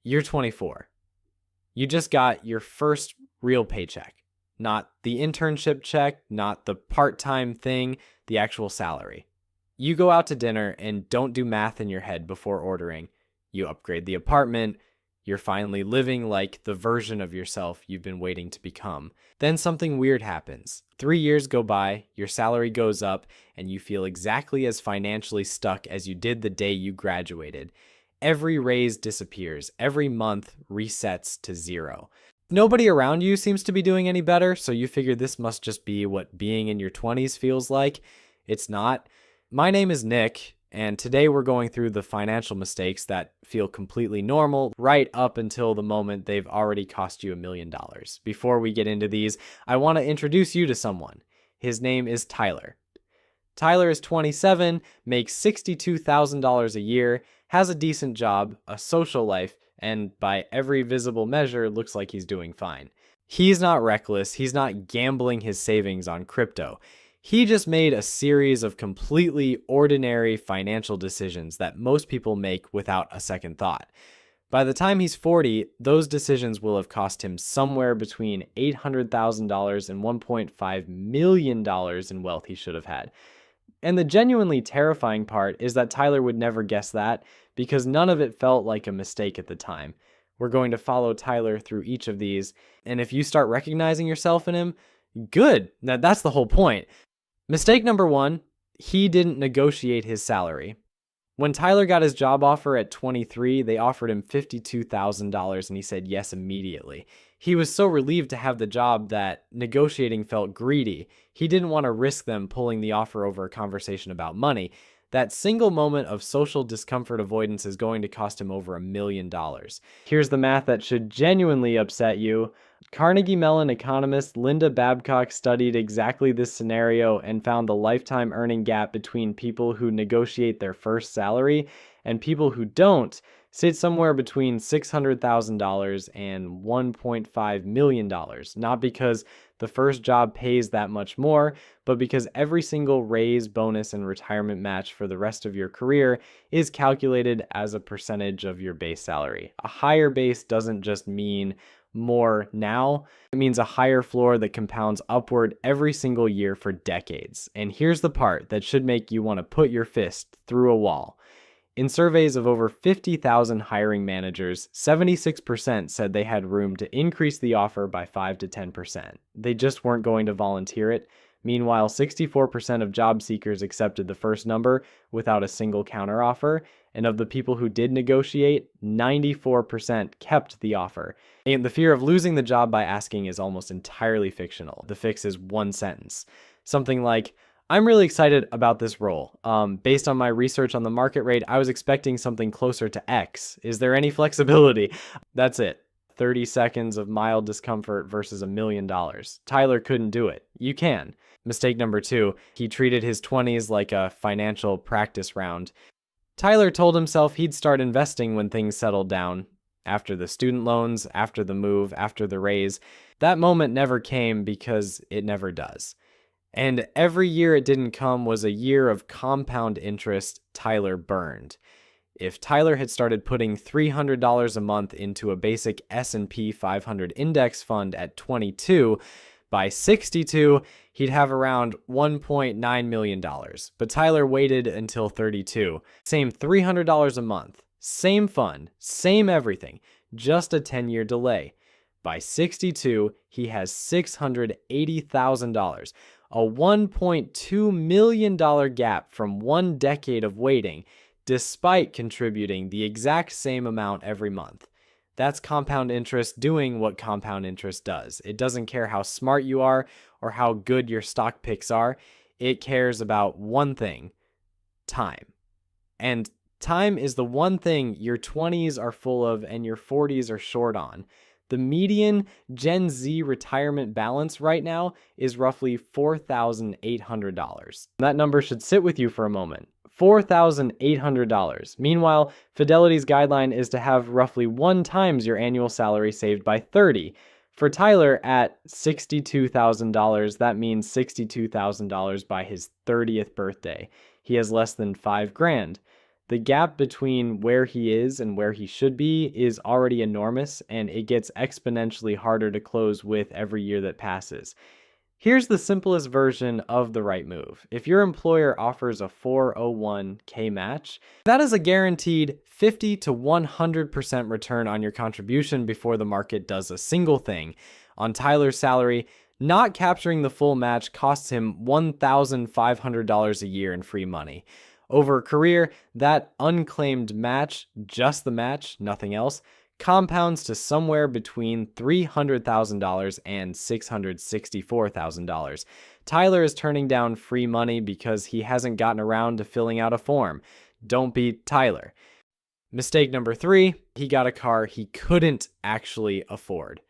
You're 24. You just got your first real paycheck. Not the internship check, not the part-time thing, the actual salary. You go out to dinner and don't do math in your head before ordering. You upgrade the apartment. You're finally living like the version of yourself you've been waiting to become. Then something weird happens. 3 years go by, your salary goes up, and you feel exactly as financially stuck as you did the day you graduated. Every raise disappears. Every month resets to zero. Nobody around you seems to be doing any better, so you figure this must just be what being in your 20s feels like. It's not. My name is Nick, and today we're going through the financial mistakes that feel completely normal right up until the moment they've already cost you $1 million. Before we get into these, I want to introduce you to someone. His name is Tyler. Tyler is 27, makes $62,000 a year, has a decent job, a social life, and by every visible measure, looks like he's doing fine. He's not reckless. He's not gambling his savings on crypto. He just made a series of completely ordinary financial decisions that most people make without a second thought. By the time he's 40, those decisions will have cost him somewhere between $800,000 and $1.5 million in wealth he should have had. And the genuinely terrifying part is that Tyler would never guess that because none of it felt like a mistake at the time. We're going to follow Tyler through each of these, and if you start recognizing yourself in him, good. That's the whole point. Mistake number 1, he didn't negotiate his salary. When Tyler got his job offer at 23, they offered him $52,000 and he said yes immediately. He was so relieved to have the job that negotiating felt greedy. He didn't want to risk them pulling the offer over a conversation about money. That single moment of social discomfort avoidance is going to cost him over $1 million. Here's the math that should genuinely upset you. Carnegie Mellon economist Linda Babcock studied exactly this scenario and found the lifetime earning gap between people who negotiate their first salary and people who don't sits somewhere between $600,000 and $1.5 million. Not because the first job pays that much more, but because every single raise, bonus, and retirement match for the rest of your career is calculated as a percentage of your base salary. A higher base doesn't just mean more now. It means a higher floor that compounds upward every single year for decades. And here's the part that should make you want to put your fist through a wall. In surveys of over 50,000 hiring managers, 76% said they had room to increase the offer by 5 to 10%. They just weren't going to volunteer it. Meanwhile, 64% of job seekers accepted the first number without a single counteroffer, and of the people who did negotiate, 94% kept the offer. And the fear of losing the job by asking is almost entirely fictional. The fix is one sentence. Something like, I'm really excited about this role. Based on my research on the market rate, I was expecting something closer to X. Is there any flexibility? That's it. 30 seconds of mild discomfort versus $1 million. Tyler couldn't do it. You can. Mistake number 2, he treated his 20s like a financial practice round. Tyler told himself he'd start investing when things settled down. After the student loans, after the move, after the raise. That moment never came because it never does. And every year it didn't come was a year of compound interest Tyler burned. If Tyler had started putting $300 a month into a basic S&P 500 index fund at 22, by 62, he'd have around $1.9 million. But Tyler waited until 32. Same $300 a month, same fund, same everything, just a 10-year delay. By 62, he has $680,000. A $1.2 million gap from 1 decade of waiting, despite contributing the exact same amount every month. That's compound interest doing what compound interest does. It doesn't care how smart you are or how good your stock picks are. It cares about one thing: time. And time is the one thing your 20s are full of and your 40s are short on. The median Gen Z retirement balance right now is roughly $4,800. That number should sit with you for a moment. $4,800. Meanwhile, Fidelity's guideline is to have roughly 1 times your annual salary saved by 30. For Tyler, at $62,000, that means $62,000 by his 30th birthday. He has less than $5,000. The gap between where he is and where he should be is already enormous, and it gets exponentially harder to close with every year that passes. Here's the simplest version of the right move. If your employer offers a 401k match, that is a guaranteed 50 to 100% return on your contribution before the market does a single thing. On Tyler's salary, not capturing the full match costs him $1,500 a year in free money. Over a career, that unclaimed match, just the match, nothing else, compounds to somewhere between $300,000 and $664,000. Tyler is turning down free money because he hasn't gotten around to filling out a form. Don't be Tyler. Mistake number 3, he got a car he couldn't actually afford.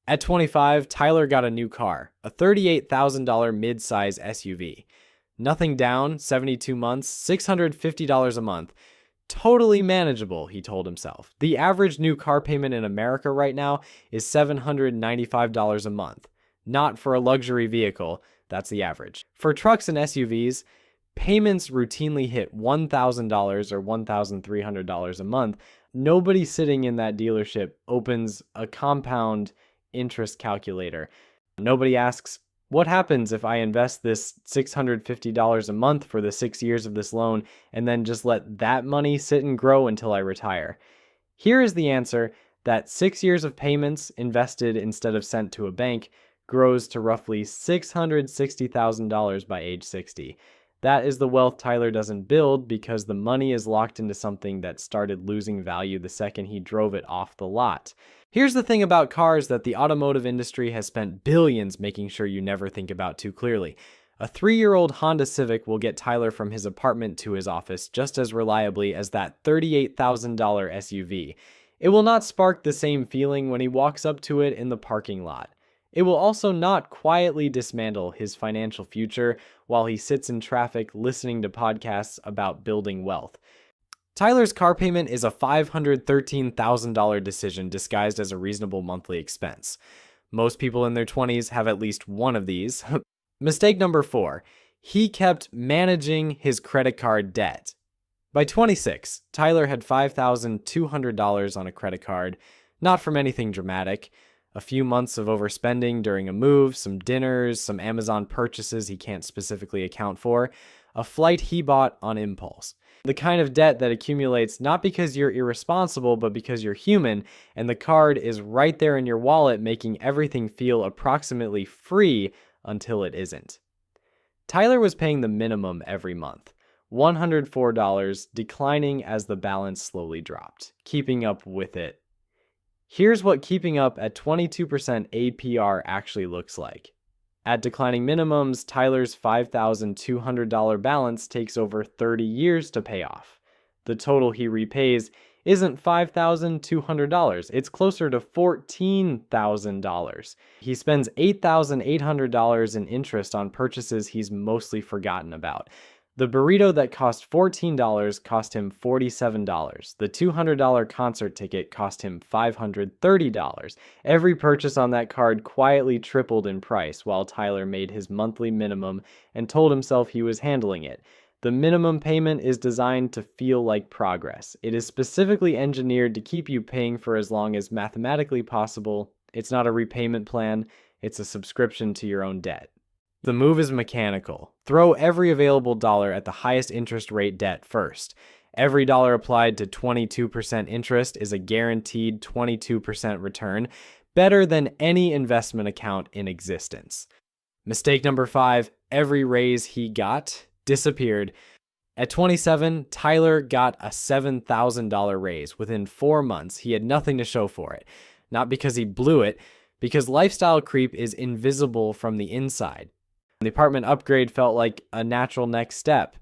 At 25, Tyler got a new car, a $38,000 mid-size SUV. Nothing down, 72 months, $650 a month. Totally manageable, he told himself. The average new car payment in America right now is $795 a month. Not for a luxury vehicle, that's the average. For trucks and SUVs, payments routinely hit $1,000 or $1,300 a month. Nobody sitting in that dealership opens a compound interest calculator. Nobody asks, what happens if I invest this $650 a month for the 6 years of this loan and then just let that money sit and grow until I retire? Here is the answer: that 6 years of payments invested instead of sent to a bank grows to roughly $660,000 by age 60. That is the wealth Tyler doesn't build because the money is locked into something that started losing value the second he drove it off the lot. Here's the thing about cars that the automotive industry has spent billions making sure you never think about too clearly. A 3-year-old Honda Civic will get Tyler from his apartment to his office just as reliably as that $38,000 SUV. It will not spark the same feeling when he walks up to it in the parking lot. It will also not quietly dismantle his financial future while he sits in traffic listening to podcasts about building wealth. Tyler's car payment is a $513,000 decision disguised as a reasonable monthly expense. Most people in their 20s have at least one of these. Mistake number 4, he kept managing his credit card debt. By 26, Tyler had $5,200 on a credit card, not from anything dramatic. A few months of overspending during a move, some dinners, some Amazon purchases he can't specifically account for, a flight he bought on impulse. The kind of debt that accumulates not because you're irresponsible, but because you're human, and the card is right there in your wallet, making everything feel approximately free until it isn't. Tyler was paying the minimum every month, $104, declining as the balance slowly dropped, keeping up with it. Here's what keeping up at 22% APR actually looks like. At declining minimums, Tyler's $5,200 balance takes over 30 years to pay off. The total he repays isn't $5,200, it's closer to $14,000. He spends $8,800 in interest on purchases he's mostly forgotten about. The burrito that cost $14 cost him $47. The $200 concert ticket cost him $530. Every purchase on that card quietly tripled in price while Tyler made his monthly minimum and told himself he was handling it. The minimum payment is designed to feel like progress. It is specifically engineered to keep you paying for as long as mathematically possible. It's not a repayment plan, it's a subscription to your own debt. The move is mechanical. Throw every available dollar at the highest interest rate debt first. Every dollar applied to 22% interest is a guaranteed 22% return, better than any investment account in existence. Mistake number 5, every raise he got disappeared. At 27, Tyler got a $7,000 raise. Within 4 months, he had nothing to show for it. Not because he blew it, because lifestyle creep is invisible from the inside. The apartment upgrade felt like a natural next step.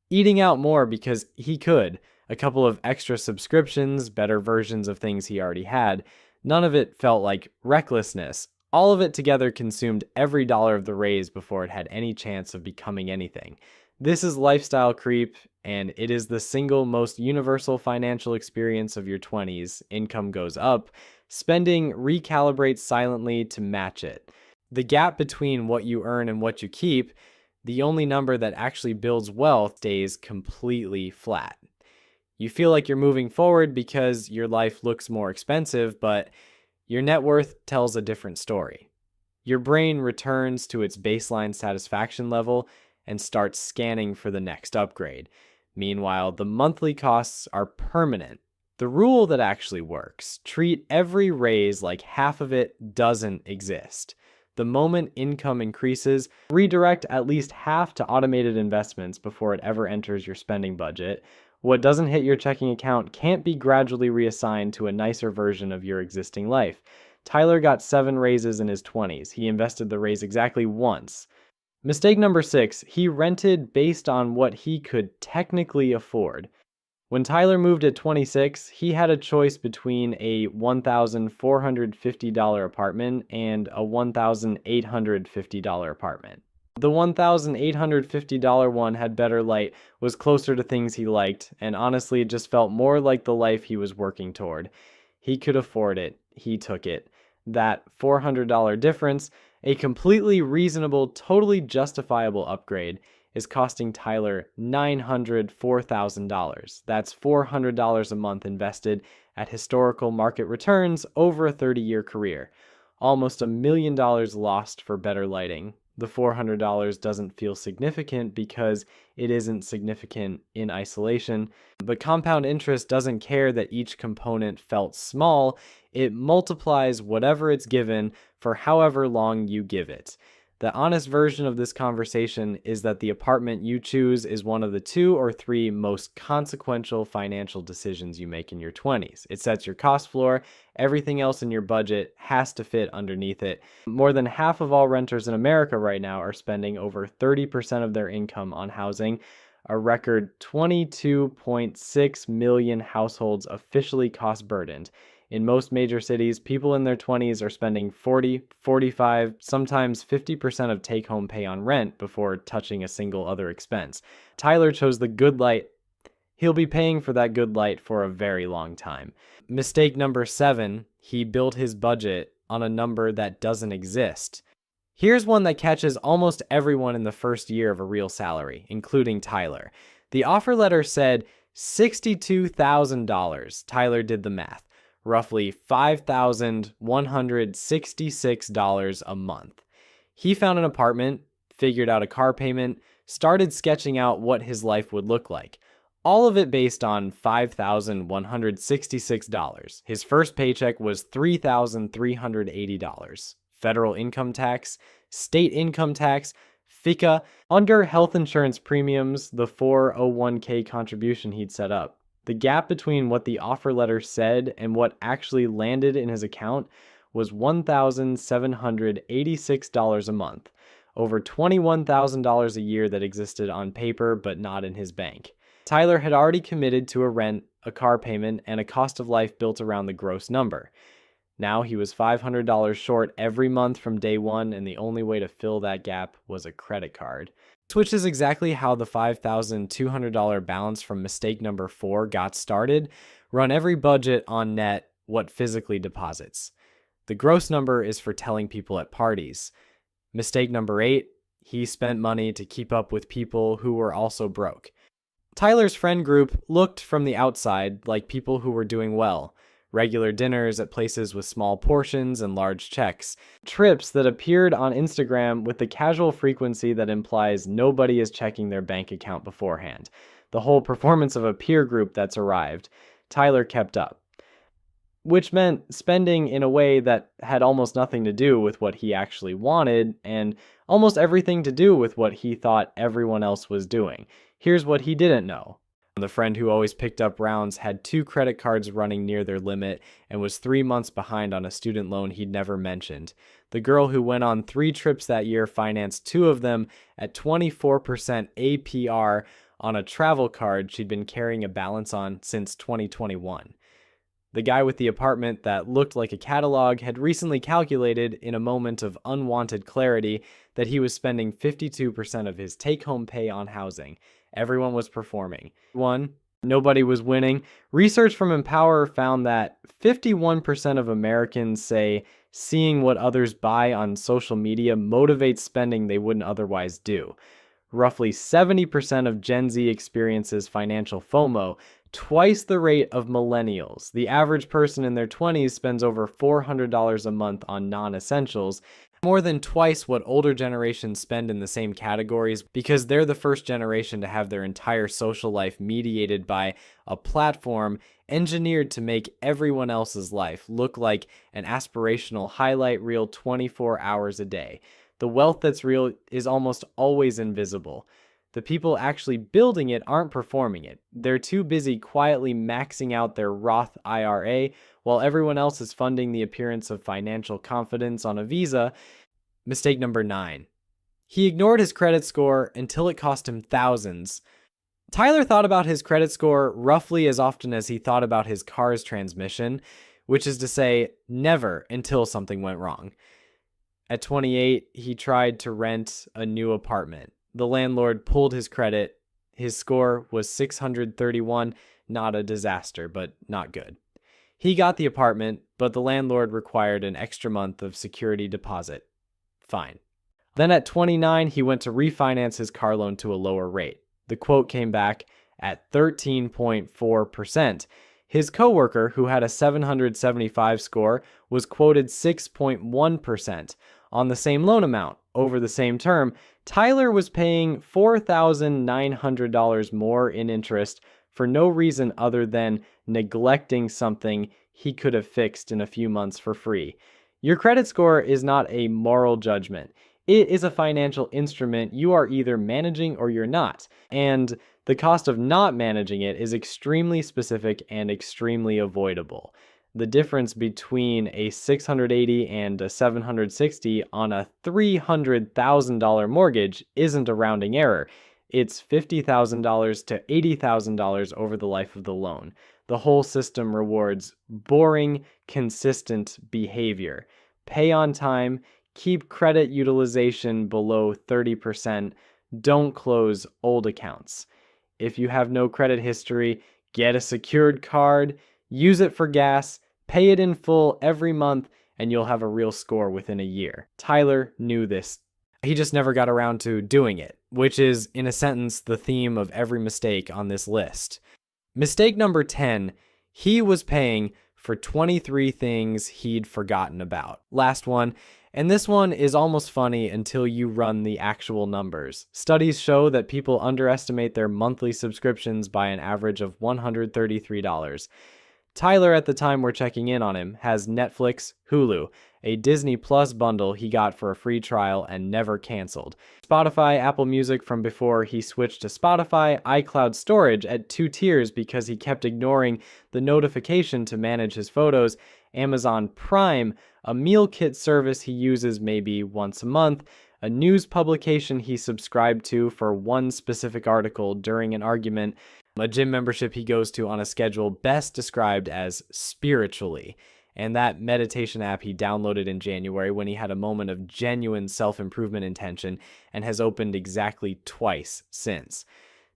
Eating out more because he could, a couple of extra subscriptions, better versions of things he already had. None of it felt like recklessness. All of it together consumed every dollar of the raise before it had any chance of becoming anything. This is lifestyle creep, and it is the single most universal financial experience of your 20s. Income goes up, spending recalibrates silently to match it. The gap between what you earn and what you keep, the only number that actually builds wealth, stays completely flat. You feel like you're moving forward because your life looks more expensive, but your net worth tells a different story. Your brain returns to its baseline satisfaction level and starts scanning for the next upgrade. Meanwhile, the monthly costs are permanent. The rule that actually works: treat every raise like half of it doesn't exist. The moment income increases, redirect at least half to automated investments before it ever enters your spending budget. What doesn't hit your checking account can't be gradually reassigned to a nicer version of your existing life. Tyler got 7 raises in his 20s. He invested the raise exactly once. Mistake number 6, he rented based on what he could technically afford. When Tyler moved at 26, he had a choice between a $1,450 apartment and a $1,850 apartment. The $1,850 one had better light, was closer to things he liked, and honestly, it just felt more like the life he was working toward. He could afford it. He took it. That $400 difference, a completely reasonable, totally justifiable upgrade, is costing Tyler $904,000. That's $400 a month invested at historical market returns over a 30-year career. Almost $1 million lost for better lighting. The $400 doesn't feel significant because it isn't significant in isolation, but compound interest doesn't care that each component felt small. It multiplies whatever it's given for however long you give it. The honest version of this conversation is that the apartment you choose is one of the 2 or 3 most consequential financial decisions you make in your 20s. It sets your cost floor. Everything else in your budget has to fit underneath it. More than half of all renters in America right now are spending over 30% of their income on housing. A record 22.6 million households officially cost burdened. In most major cities, people in their 20s are spending 40, 45, sometimes 50% of take-home pay on rent before touching a single other expense. Tyler chose the good light. He'll be paying for that good light for a very long time. Mistake number 7, he built his budget on a number that doesn't exist. Here's one that catches almost everyone in the first year of a real salary, including Tyler. The offer letter said $62,000. Tyler did the math. Roughly $5,166 a month. He found an apartment, figured out a car payment, started sketching out what his life would look like. All of it based on $5,166. His first paycheck was $3,380. Federal income tax, state income tax, FICA, under health insurance premiums, the 401k contribution he'd set up. The gap between what the offer letter said and what actually landed in his account was $1,786 a month, over $21,000 a year that existed on paper but not in his bank. Tyler had already committed to a rent, a car payment, and a cost of life built around the gross number. Now he was $500 short every month from day one, and the only way to fill that gap was a credit card. Which is exactly how the $5,200 balance from mistake number 4 got started. Run every budget on net what physically deposits. The gross number is for telling people at parties. Mistake number 8, he spent money to keep up with people who were also broke. Tyler's friend group looked from the outside like people who were doing well. Regular dinners at places with small portions and large checks. Trips that appeared on Instagram with the casual frequency that implies nobody is checking their bank account beforehand. The whole performance of a peer group that's arrived. Tyler kept up. Which meant spending in a way that had almost nothing to do with what he actually wanted, and almost everything to do with what he thought everyone else was doing. Here's what he didn't know. The friend who always picked up rounds had 2 credit cards running near their limit and was 3 months behind on a student loan he'd never mentioned. The girl who went on 3 trips that year financed 2 of them at 24% APR on a travel card she'd been carrying a balance on since 2021. The guy with the apartment that looked like a catalog had recently calculated, in a moment of unwanted clarity, that he was spending 52% of his take-home pay on housing. Everyone was performing. Nobody was winning. Research from Empower found that 51% of Americans say seeing what others buy on social media motivates spending they wouldn't otherwise do. Roughly 70% of Gen Z experiences financial FOMO, twice the rate of millennials. The average person in their 20s spends over $400 a month on non-essentials, more than twice what older generations spend in the same categories, because they're the first generation to have their entire social life mediated by a platform engineered to make everyone else's life look like an aspirational highlight reel 24 hours a day. The wealth that's real is almost always invisible. The people actually building it aren't performing it. They're too busy quietly maxing out their Roth IRA while everyone else is funding the appearance of financial confidence on a Visa. Mistake number 9. He ignored his credit score until it cost him thousands. Tyler thought about his credit score roughly as often as he thought about his car's transmission, which is to say, never until something went wrong. At 28, he tried to rent a new apartment. The landlord pulled his credit. His score was 631, not a disaster, but not good. He got the apartment, but the landlord required an extra month of security deposit. Fine. Then at 29, he went to refinance his car loan to a lower rate. The quote came back at 13.4%. His coworker, who had a 775 score, was quoted 6.1% on the same loan amount. Over the same term, Tyler was paying $4,900 more in interest for no reason other than neglecting something he could have fixed in a few months for free. Your credit score is not a moral judgment. It is a financial instrument you are either managing or you're not. And the cost of not managing it is extremely specific and extremely avoidable. The difference between a 680 and a 760 on a $300,000 mortgage isn't a rounding error. It's $50,000 to $80,000 over the life of the loan. The whole system rewards boring, consistent behavior. Pay on time, keep credit utilization below 30%, don't close old accounts. If you have no credit history, get a secured card, use it for gas, pay it in full every month, and you'll have a real score within a year. Tyler knew this. He just never got around to doing it, which is, in a sentence, the theme of every mistake on this list. Mistake number 10, he was paying for 23 things he'd forgotten about. Last one, and this one is almost funny until you run the actual numbers. Studies show that people underestimate their monthly subscriptions by an average of $133. Tyler, at the time we're checking in on him, has Netflix, Hulu, a Disney Plus bundle he got for a free trial and never canceled, Spotify, Apple Music from before he switched to Spotify, iCloud storage at 2 tiers because he kept ignoring the notification to manage his photos, Amazon Prime, a meal kit service he uses maybe once a month, a news publication he subscribed to for one specific article during an argument, a gym membership he goes to on a schedule best described as spiritually, and that meditation app he downloaded in January when he had a moment of genuine self-improvement intention and has opened exactly twice since.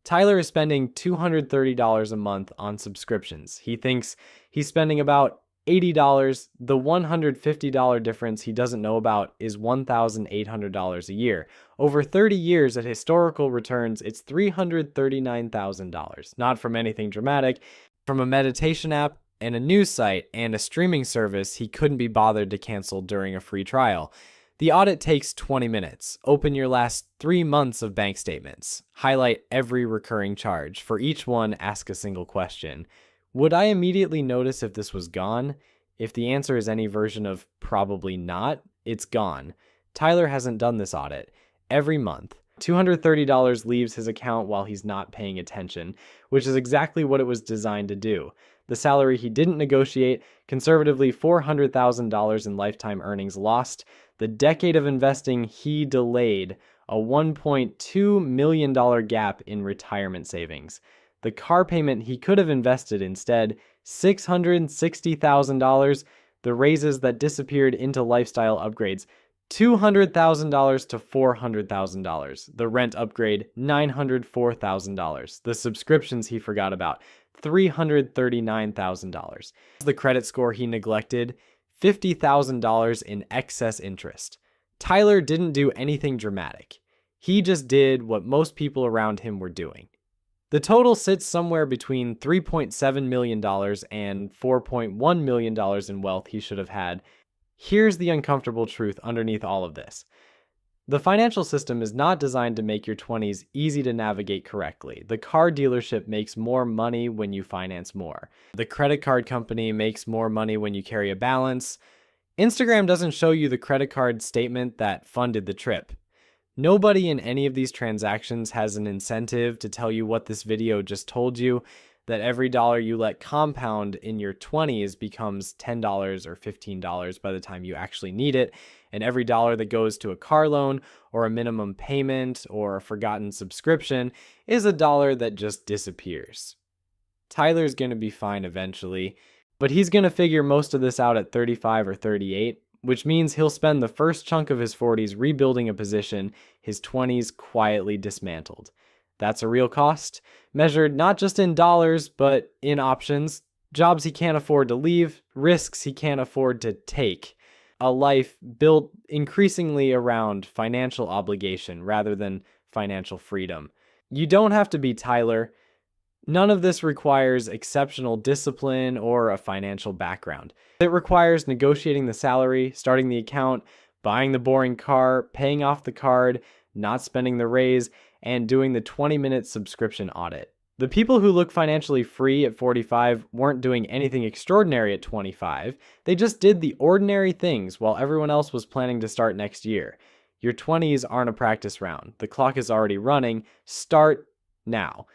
Tyler is spending $230 a month on subscriptions. He thinks he's spending about $80. The $150 difference he doesn't know about is $1,800 a year. Over 30 years at historical returns, it's $339,000. Not from anything dramatic, from a meditation app and a news site and a streaming service he couldn't be bothered to cancel during a free trial. The audit takes 20 minutes. Open your last 3 months of bank statements. Highlight every recurring charge. For each one, ask a single question. Would I immediately notice if this was gone? If the answer is any version of probably not, it's gone. Tyler hasn't done this audit. Every month, $230 leaves his account while he's not paying attention, which is exactly what it was designed to do. The salary he didn't negotiate, conservatively $400,000 in lifetime earnings lost, the decade of investing he delayed, a $1.2 million gap in retirement savings. The car payment he could have invested instead, $660,000, the raises that disappeared into lifestyle upgrades, $200,000 to $400,000, the rent upgrade, $904,000, the subscriptions he forgot about, $339,000, the credit score he neglected, $50,000 in excess interest. Tyler didn't do anything dramatic. He just did what most people around him were doing. The total sits somewhere between $3.7 million and $4.1 million in wealth he should have had. Here's the uncomfortable truth underneath all of this. The financial system is not designed to make your 20s easy to navigate correctly. The car dealership makes more money when you finance more. The credit card company makes more money when you carry a balance. Instagram doesn't show you the credit card statement that funded the trip. Nobody in any of these transactions has an incentive to tell you what this video just told you, that every dollar you let compound in your 20s becomes $10 or $15 by the time you actually need it, and every dollar that goes to a car loan or a minimum payment or a forgotten subscription is a dollar that just disappears. Tyler's going to be fine eventually, but he's going to figure most of this out at 35 or 38, which means he'll spend the first chunk of his 40s rebuilding a position his 20s quietly dismantled. That's a real cost, measured not just in dollars, but in options, jobs he can't afford to leave, risks he can't afford to take, a life built increasingly around financial obligation rather than financial freedom. You don't have to be Tyler. None of this requires exceptional discipline or a financial background. It requires negotiating the salary, starting the account, buying the boring car, paying off the card, not spending the raise, and doing the 20-minute subscription audit. The people who look financially free at 45 weren't doing anything extraordinary at 25. They just did the ordinary things while everyone else was planning to start next year. Your 20s aren't a practice round. The clock is already running. Start now.